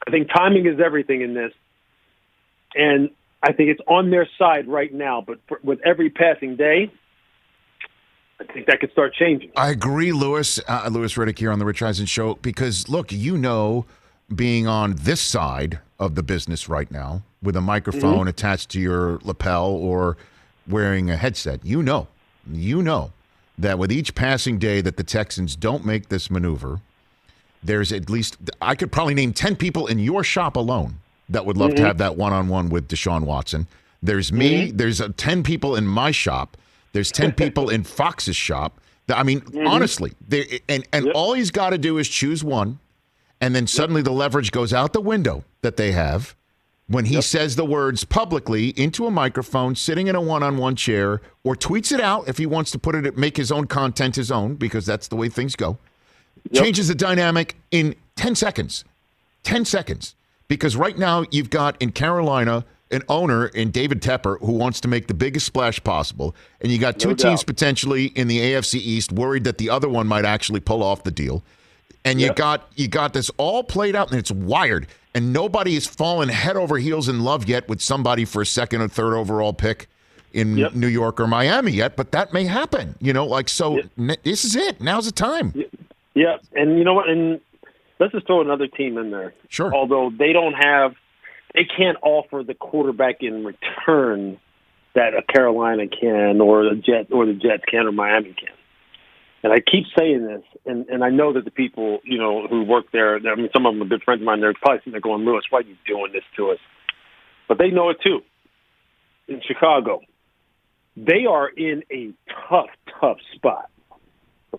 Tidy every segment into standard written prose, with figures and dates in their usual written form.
I think timing is everything in this. And I think it's on their side right now. But with every passing day, I think that could start changing. I agree, Louis. Louis Riddick here on the Rich Eisen Show. Because, look, being on this side of the business right now with a microphone attached to your lapel or wearing a headset, you know that with each passing day that the Texans don't make this maneuver, there's at least, I could probably name 10 people in your shop alone that would love to have that one-on-one with Deshaun Watson. There's me. There's 10 people in my shop. There's 10 people in Fox's shop. I mean, honestly, all he's got to do is choose one, and then suddenly the leverage goes out the window that they have when he says the words publicly into a microphone, sitting in a one-on-one chair, or tweets it out if he wants to make his own content his own, because that's the way things go. Changes the dynamic in 10 seconds. 10 seconds. Because right now you've got in Carolina an owner in David Tepper who wants to make the biggest splash possible, and you got two teams potentially in the AFC East worried that the other one might actually pull off the deal. And you got this all played out, and it's wired. And nobody has fallen head over heels in love yet with somebody for a second or third overall pick in New York or Miami yet, but that may happen. This is it. Now's the time. Yeah, and you know what? And let's just throw another team in there. Sure. Although they can't offer the quarterback in return that a Carolina can, or the Jets can, or Miami can. And I keep saying this, and I know that the people, who work there, I mean, some of them are good friends of mine, they're probably sitting there going, Lewis, why are you doing this to us? But they know it too. In Chicago, they are in a tough spot,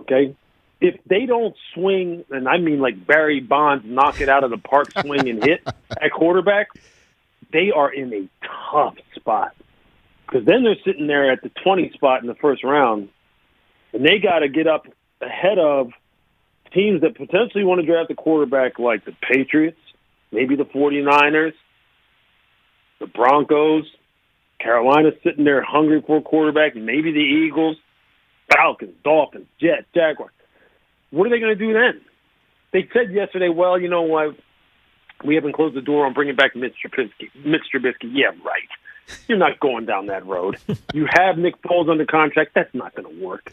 okay? If they don't swing, and I mean like Barry Bonds, knock it out of the park, swing and hit at quarterback, they are in a tough spot. Because then they're sitting there at the 20 spot in the first round, and they got to get up ahead of teams that potentially want to draft a quarterback like the Patriots, maybe the 49ers, the Broncos, Carolina's sitting there hungry for a quarterback, maybe the Eagles, Falcons, Dolphins, Jets, Jaguars. What are they going to do then? They said yesterday, well, you know what? We haven't closed the door on bringing back Mitch Trubisky. Yeah, right. You're not going down that road. You have Nick Foles under contract. That's not going to work.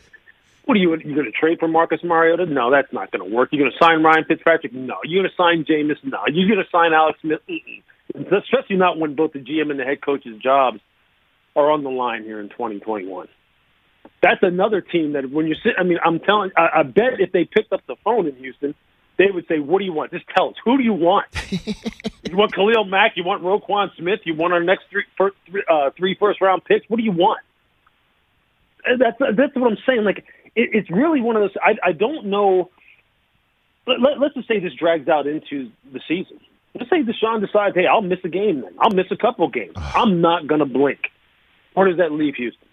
What are you going to trade for Marcus Mariota? No, that's not going to work. You're going to sign Ryan Fitzpatrick? No. You're going to sign Jameis? No. You're going to sign Alex Smith? Especially not when both the GM and the head coach's jobs are on the line here in 2021. That's another team that when you sit, I mean, I bet if they picked up the phone in Houston, they would say, what do you want? Just tell us. Who do you want? You want Khalil Mack? You want Roquan Smith? You want our next three first-round picks? What do you want? That's what I'm saying. Like, it's really one of those. I don't know. Let's just say this drags out into the season. Let's say Deshaun decides, hey, I'll miss a game then. I'll miss a couple games. I'm not going to blink. Where does that leave Houston?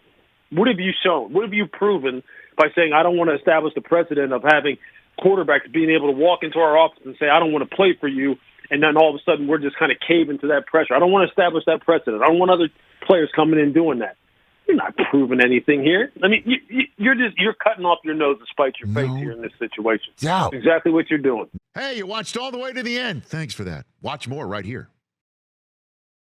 What have you shown? What have you proven by saying, I don't want to establish the precedent of having quarterbacks being able to walk into our office and say, I don't want to play for you, and then all of a sudden we're just kind of caving to that pressure. I don't want to establish that precedent. I don't want other players coming in doing that. You're not proving anything here. I mean, you're cutting off your nose to spite your face here in this situation. Yeah. That's exactly what you're doing. Hey, you watched all the way to the end. Thanks for that. Watch more right here.